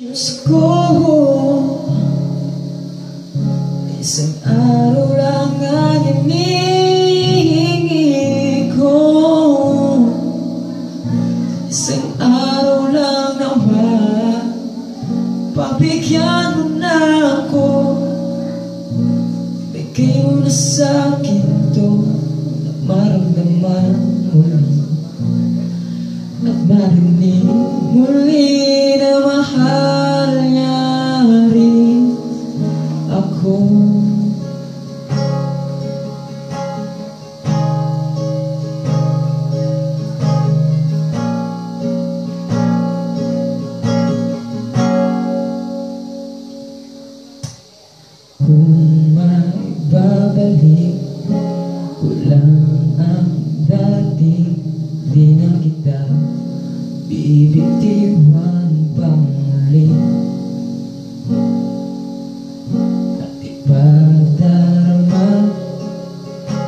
Diyos ko, isang araw lang ang hinihingi ko. Isang araw lang naman, pabigyan mo na ako. Bigay mo na sa'kin to, na maramdaman muli at marinig muli na mahal niya rin ako. Kung may babalik ko lang ang dati, di na kita bibitiwan pang muli. At ipadarama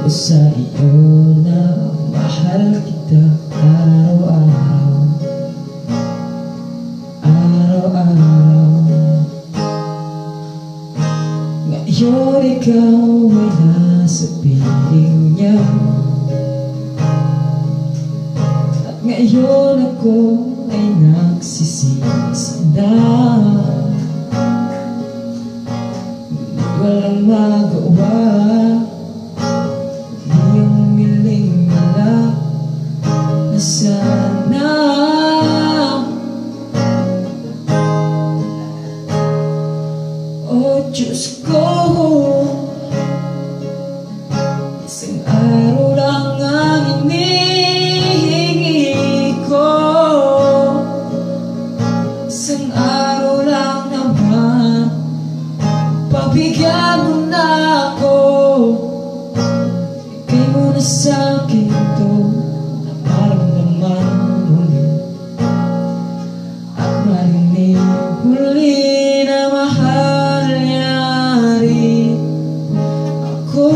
ko sa iyo na mahal kita araw-araw, araw-araw. Ngayon ikaw ay nasa piling niya, at ngayon ako ay nagsisisi na. Walang magawa, iyong miling na sana. Oh Diyos ko, isang araw lang ang hinihingi ko. Isang araw lang naman, pabigyan mo na ako. Bigay mo na sa'kin to, na maramdaman muli at marinig muli na mahal niya rin ako.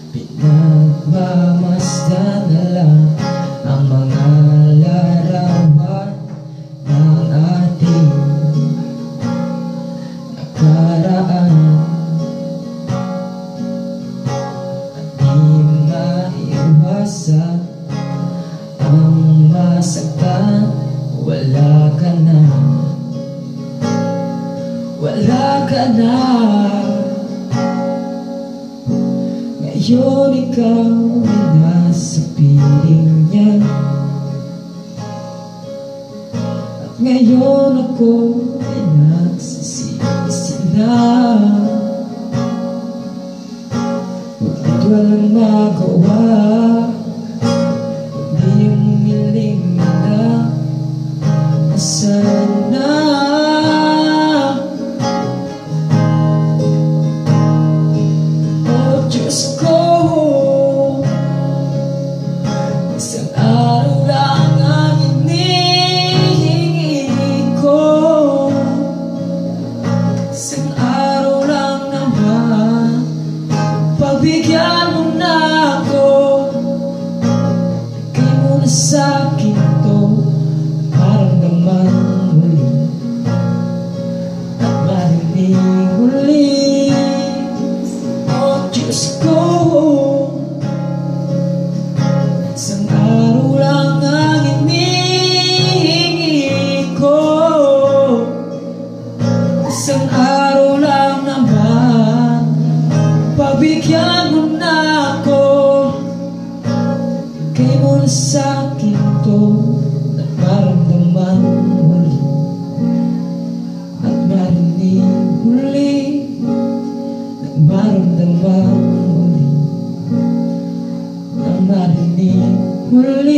Pinagmamasdan na lang ang mga larawan ng ating nakaraan, at di maiwasan ang masaktan. Wala ka na, wala ka na. Ngayon ikaw ay nasa piling niya, at ngayon ako ay nagsisisi na. At walang magawa, hindi yung miling na sana. Oh Diyos ko, isang araw lang ang hinihingi ko. Isang araw lang naman, pabigyan mo na ako. Bigay mo na sa'kin to, maramdaman muli at marinig muli. Oh Diyos ko, isang araw lang ang hinihingi ko. Isang araw lang naman, pabigyan mo na ako. Bigay mo na sa'kin to, na maramdaman muli at marinig muli, na maramdaman muli, na marinig muli.